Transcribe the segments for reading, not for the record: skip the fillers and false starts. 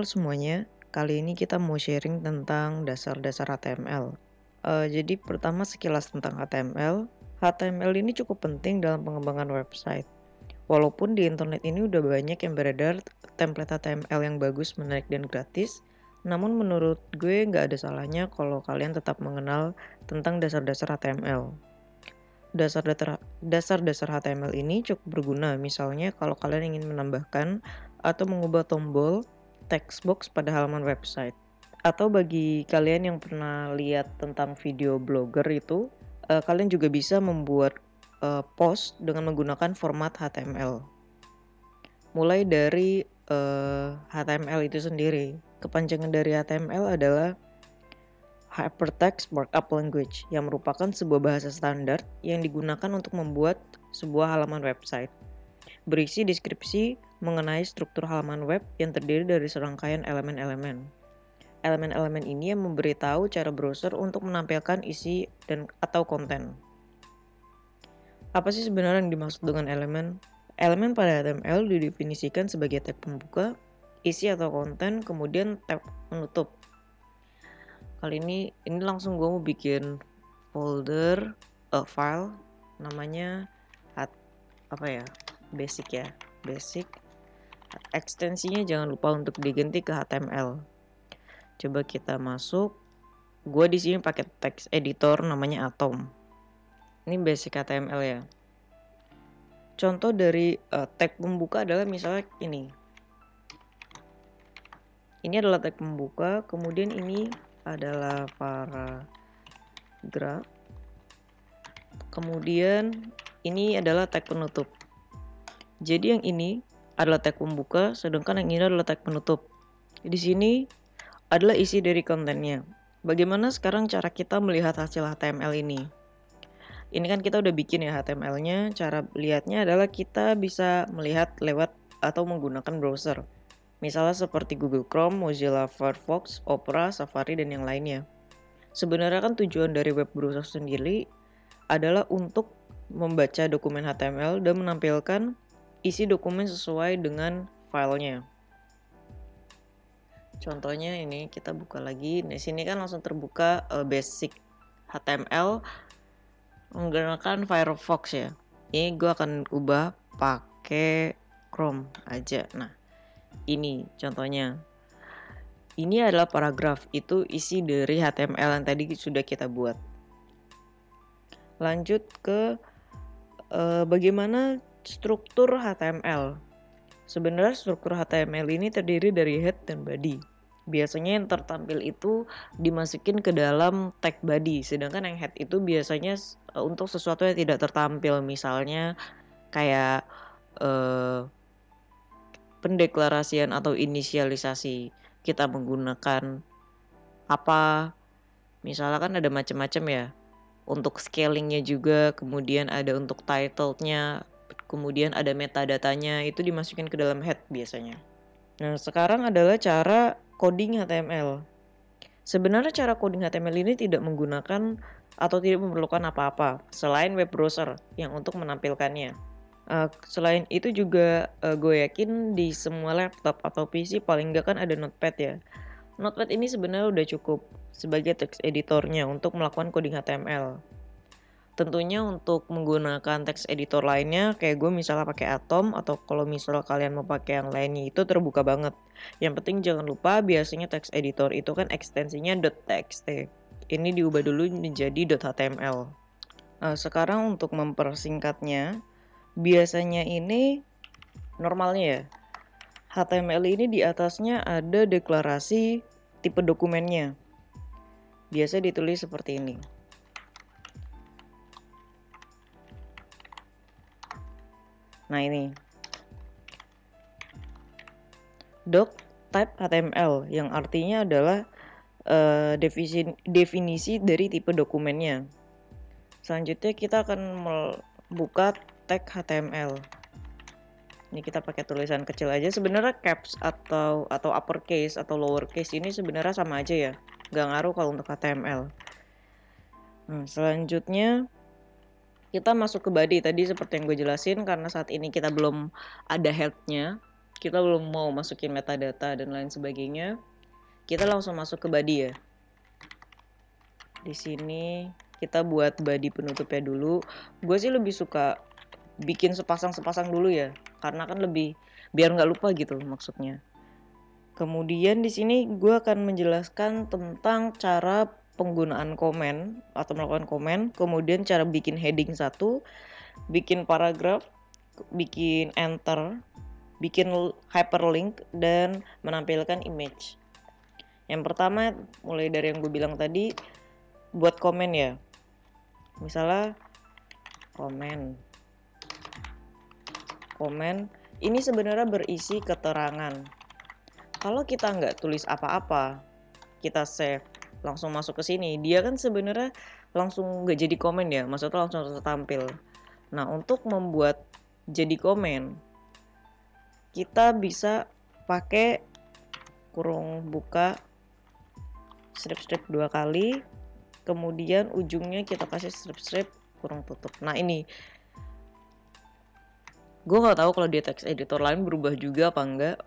Halo semuanya, kali ini kita mau sharing tentang dasar-dasar HTML. Jadi pertama sekilas tentang HTML. HTML ini cukup penting dalam pengembangan website. Walaupun di internet ini udah banyak yang beredar template HTML yang bagus, menarik, dan gratis, namun menurut gue nggak ada salahnya kalau kalian tetap mengenal tentang dasar-dasar HTML. Dasar-dasar HTML ini cukup berguna, misalnya kalau kalian ingin menambahkan atau mengubah tombol text box pada halaman website. Atau bagi kalian yang pernah lihat tentang video blogger itu, kalian juga bisa membuat post dengan menggunakan format HTML. Mulai dari HTML itu sendiri. Kepanjangan dari HTML adalah Hypertext Markup Language, yang merupakan sebuah bahasa standar yang digunakan untuk membuat sebuah halaman website. Berisi deskripsi mengenai struktur halaman web yang terdiri dari serangkaian elemen-elemen. Elemen-elemen ini yang memberitahu cara browser untuk menampilkan isi dan atau konten. Apa sih sebenarnya yang dimaksud dengan elemen? Elemen pada HTML didefinisikan sebagai tag pembuka, isi atau konten, kemudian tab penutup. Kali ini langsung gue mau bikin folder file namanya basic. Ekstensinya jangan lupa untuk diganti ke HTML. Coba kita masuk. Gue di sini pakai text editor namanya Atom. Ini basic HTML ya. Contoh dari tag pembuka adalah misalnya ini. Ini adalah tag pembuka, kemudian ini adalah paragraf. Kemudian ini adalah tag penutup. Jadi yang ini adalah tag pembuka, sedangkan yang ini adalah tag penutup. Di sini adalah isi dari kontennya. Bagaimana sekarang cara kita melihat hasil HTML ini? Ini kan kita udah bikin ya HTML-nya. Cara lihatnya adalah kita bisa melihat lewat atau menggunakan browser. Misalnya seperti Google Chrome, Mozilla Firefox, Opera, Safari, dan yang lainnya. Sebenarnya kan tujuan dari web browser sendiri adalah untuk membaca dokumen HTML dan menampilkan isi dokumen sesuai dengan filenya. Contohnya ini kita buka lagi. Di sini kan langsung terbuka basic HTML menggunakan Firefox ya. Ini gue akan ubah pakai Chrome aja. Nah, ini contohnya. Ini adalah paragraf, itu isi dari HTML yang tadi sudah kita buat. Lanjut ke bagaimana struktur HTML. Sebenarnya struktur HTML ini terdiri dari head dan body. Biasanya yang tertampil itu dimasukin ke dalam tag body, sedangkan yang head itu biasanya untuk sesuatu yang tidak tertampil, misalnya kayak pendeklarasian atau inisialisasi. Kita menggunakan apa, misalnya kan ada macam-macam ya. Untuk scalingnya juga, kemudian ada untuk title-nya, kemudian ada metadatanya, itu dimasukin ke dalam head biasanya. Nah, sekarang adalah cara coding HTML. Sebenarnya cara coding HTML ini tidak menggunakan atau tidak memerlukan apa-apa selain web browser yang untuk menampilkannya. Selain itu juga gue yakin di semua laptop atau PC paling nggak kan ada Notepad ya. Notepad ini sebenarnya udah cukup sebagai text editornya untuk melakukan coding HTML. Tentunya untuk menggunakan text editor lainnya kayak gue misalnya pakai Atom, atau kalau misalnya kalian mau pakai yang lainnya itu terbuka banget. Yang penting jangan lupa biasanya text editor itu kan ekstensinya .txt. Ini diubah dulu menjadi .html. Sekarang untuk mempersingkatnya, biasanya ini normalnya ya, HTML ini di atasnya ada deklarasi tipe dokumennya. Biasa ditulis seperti ini. Nah ini. Doc type HTML yang artinya adalah definisi dari tipe dokumennya. Selanjutnya kita akan membuka tag HTML. Ini kita pakai tulisan kecil aja. Sebenarnya caps atau uppercase atau lowercase ini sebenarnya sama aja ya. Gak ngaruh kalau untuk HTML. Nah, selanjutnya kita masuk ke body tadi seperti yang gue jelasin, karena saat ini kita belum ada head-nya. kita belum mau masukin metadata dan lain sebagainya, kita langsung masuk ke body ya. Di sini kita buat body penutupnya dulu. Gue sih lebih suka bikin sepasang-sepasang dulu ya, karena kan lebih biar nggak lupa gitu maksudnya. Kemudian di sini gue akan menjelaskan tentang cara penggunaan komen atau melakukan komen, kemudian cara bikin heading 1, bikin paragraf, bikin enter, bikin hyperlink, dan menampilkan image. Yang pertama mulai dari yang gue bilang tadi, buat komen ya. Misalnya komen ini sebenarnya berisi keterangan. Kalau kita nggak tulis apa-apa, kita save, langsung masuk ke sini, dia kan sebenarnya langsung nggak jadi komen ya, maksudnya langsung tertampil. Nah, untuk membuat jadi komen, kita bisa pakai kurung buka, strip 2 kali, kemudian ujungnya kita kasih strip kurung tutup. Nah, ini gue nggak tahu kalau di text editor lain berubah juga apa enggak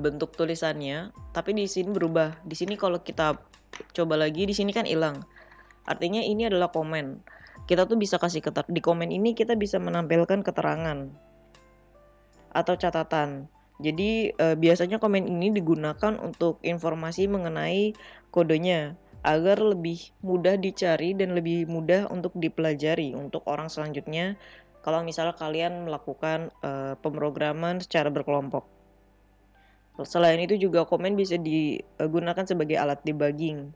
bentuk tulisannya, tapi di sini berubah. Di sini kalau kita coba lagi, di sini kan hilang. Artinya ini adalah komen. Kita tuh bisa kasih di komen ini kita bisa menampilkan keterangan atau catatan. Jadi biasanya komen ini digunakan untuk informasi mengenai kodenya agar lebih mudah dicari dan lebih mudah untuk dipelajari untuk orang selanjutnya. Kalau misalnya kalian melakukan pemrograman secara berkelompok. Selain itu juga komen bisa digunakan sebagai alat debugging.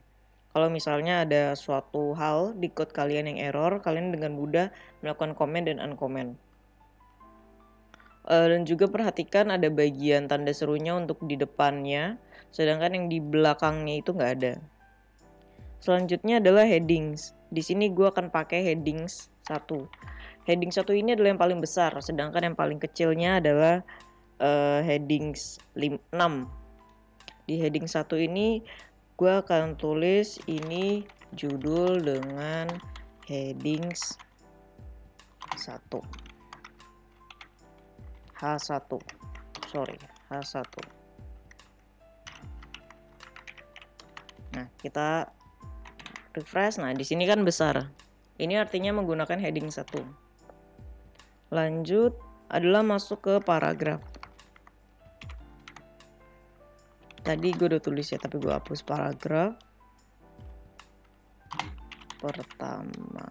Kalau misalnya ada suatu hal di code kalian yang error, kalian dengan mudah melakukan comment dan uncomment. Dan juga perhatikan ada bagian tanda serunya untuk di depannya, sedangkan yang di belakangnya itu nggak ada. Selanjutnya adalah headings. Di sini gue akan pakai headings 1. Heading 1 ini adalah yang paling besar, sedangkan yang paling kecilnya adalah headings 6. Di heading 1 ini gue akan tulis ini judul dengan headings 1. H1. Nah, kita refresh. Nah, di sini kan besar. Ini artinya menggunakan heading 1. Lanjut adalah masuk ke paragraf. Tadi gue udah tulis ya, tapi gue hapus paragraf pertama.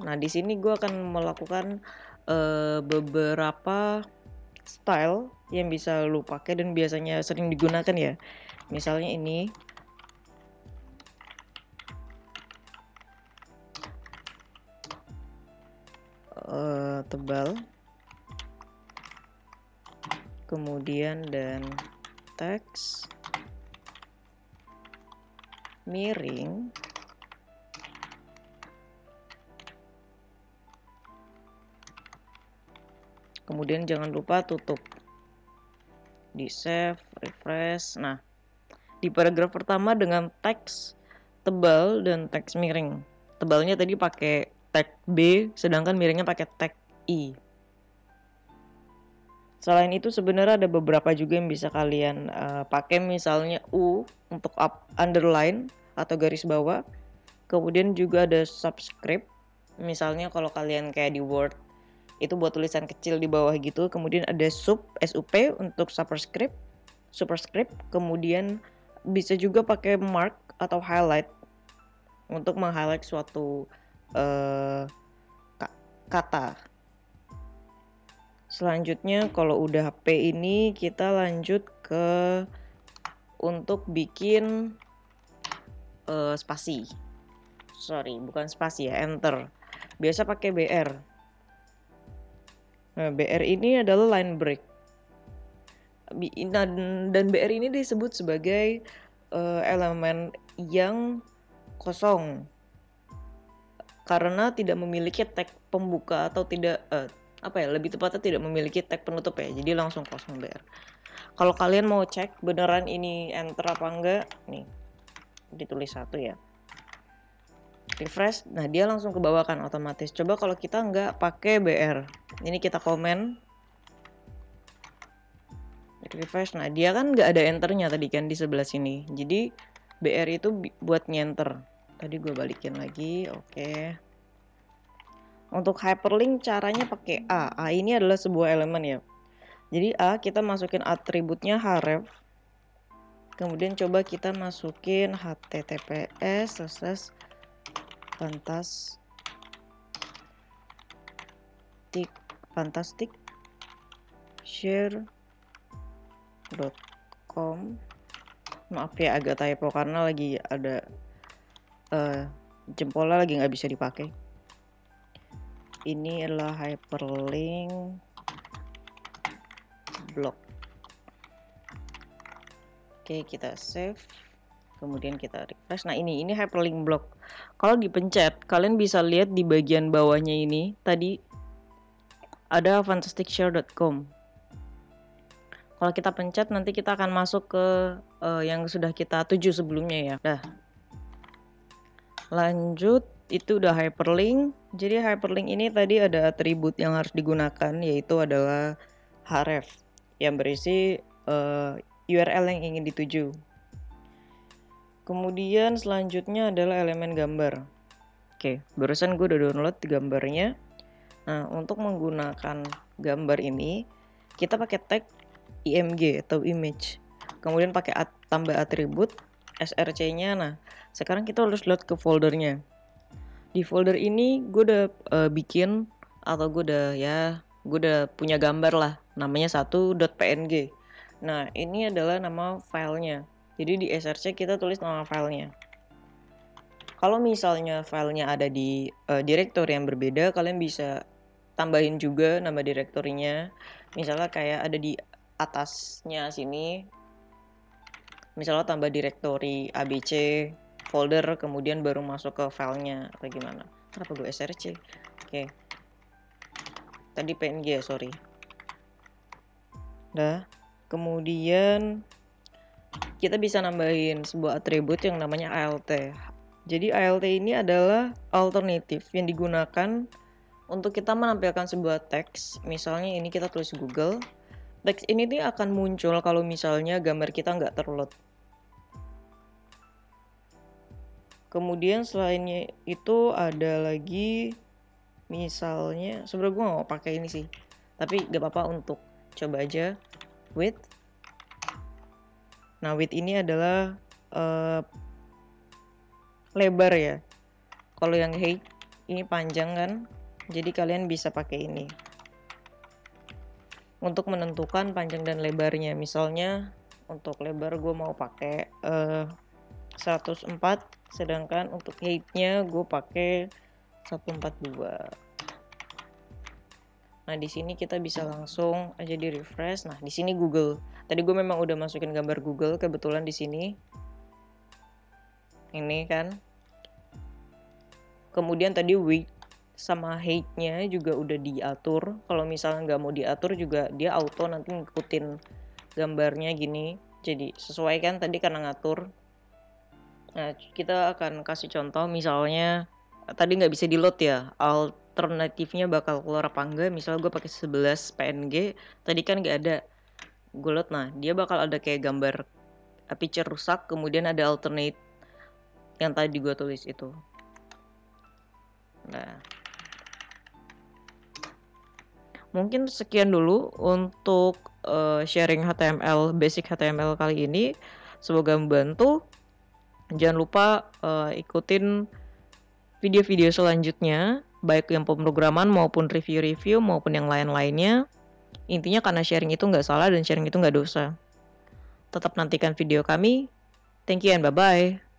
Nah di sini gue akan melakukan beberapa style yang bisa lu pakai dan biasanya sering digunakan ya. Misalnya ini. Tebal. Kemudian dan teks miring. Kemudian jangan lupa tutup. Di save, refresh. Nah, di paragraf pertama dengan teks tebal dan teks miring. Tebalnya tadi pakai tag B, sedangkan miringnya pakai tag I. Selain itu sebenarnya ada beberapa juga yang bisa kalian pakai, misalnya U untuk underline atau garis bawah. Kemudian juga ada subscript. Misalnya kalau kalian kayak di Word itu buat tulisan kecil di bawah gitu. Kemudian ada SUP untuk superscript. Kemudian bisa juga pakai mark atau highlight untuk meng-highlight suatu kata. Selanjutnya kalau udah P ini kita lanjut ke untuk bikin spasi. Bukan spasi ya, enter. Biasa pakai BR. Nah, BR ini adalah line break. Dan BR ini disebut sebagai elemen yang kosong karena tidak memiliki tag pembuka atau tidak lebih tepatnya tidak memiliki tag penutup ya, jadi langsung kosong BR. Kalau kalian mau cek beneran ini enter apa enggak, nih ditulis 1 ya, refresh, nah dia langsung ke bawah kan otomatis. Coba kalau kita enggak pakai BR, ini kita komen, refresh. Nah, dia kan nggak ada enternya tadi kan di sebelah sini. Jadi BR itu buat nyenter. Tadi gue balikin lagi. Oke. Untuk hyperlink caranya pakai A. A ini adalah sebuah elemen ya. Jadi A kita masukin atributnya href. Kemudian coba kita masukin https fantastic share.com. Maaf ya agak typo karena lagi ada jempolnya lagi nggak bisa dipakai. Ini adalah hyperlink blog. Oke, kita save. Kemudian kita refresh. Nah, ini hyperlink blog. Kalau dipencet, kalian bisa lihat di bagian bawahnya ini tadi ada fantasticshare.com. Kalau kita pencet nanti kita akan masuk ke yang sudah kita tuju sebelumnya ya. Dah. Lanjut, itu udah hyperlink. Jadi hyperlink ini tadi ada atribut yang harus digunakan, yaitu adalah href yang berisi URL yang ingin dituju. Kemudian selanjutnya adalah elemen gambar. Oke, barusan gue udah download gambarnya. Nah, untuk menggunakan gambar ini kita pakai tag img atau image. Kemudian pakai tambah atribut src-nya. Nah, sekarang kita harus load ke foldernya. Di folder ini gue udah bikin atau gue udah punya gambar lah, namanya 1.png. Nah, ini adalah nama filenya. Jadi di src kita tulis nama filenya. Kalau misalnya filenya ada di direktori yang berbeda, kalian bisa tambahin juga nama direktorinya. Misalnya kayak ada di atasnya sini. Misalnya tambah direktori ABC folder, kemudian baru masuk ke filenya atau gimana. Kenapa gue src? Oke. Tadi png ya, sorry. Dah. Kemudian kita bisa nambahin sebuah atribut yang namanya alt. Jadi alt ini adalah alternatif yang digunakan untuk kita menampilkan sebuah teks. Misalnya ini kita tulis Google. Teks ini tuh akan muncul kalau misalnya gambar kita nggak terload. Kemudian selainnya itu ada lagi, misalnya sebenarnya gue nggak mau pakai ini sih, tapi gak apa-apa untuk coba aja. Width. Nah, width ini adalah lebar ya. Kalau yang height ini panjang kan, jadi kalian bisa pakai ini untuk menentukan panjang dan lebarnya. Misalnya untuk lebar gue mau pakai 104, sedangkan untuk height-nya gue pakai 142. Nah, di sini kita bisa langsung aja di refresh. Nah, di sini Google. Tadi gue memang udah masukin gambar Google kebetulan di sini. Ini kan. Kemudian tadi width sama height-nya juga udah diatur. Kalau misalnya nggak mau diatur juga dia auto nanti ngikutin gambarnya gini. Jadi sesuai kan tadi karena ngatur. Nah, kita akan kasih contoh misalnya tadi nggak bisa di load ya. Alternatifnya bakal keluar apa enggak. Misalnya gue pakai 11 PNG, tadi kan nggak ada. Gue load, nah dia bakal ada kayak gambar picture rusak, kemudian ada alternate yang tadi gue tulis itu. Nah, mungkin sekian dulu untuk sharing HTML, basic HTML kali ini. Semoga membantu. Jangan lupa ikutin video-video selanjutnya, baik yang pemrograman maupun review-review maupun yang lain-lainnya. Intinya karena sharing itu nggak salah dan sharing itu nggak dosa. Tetap nantikan video kami. Thank you and bye-bye.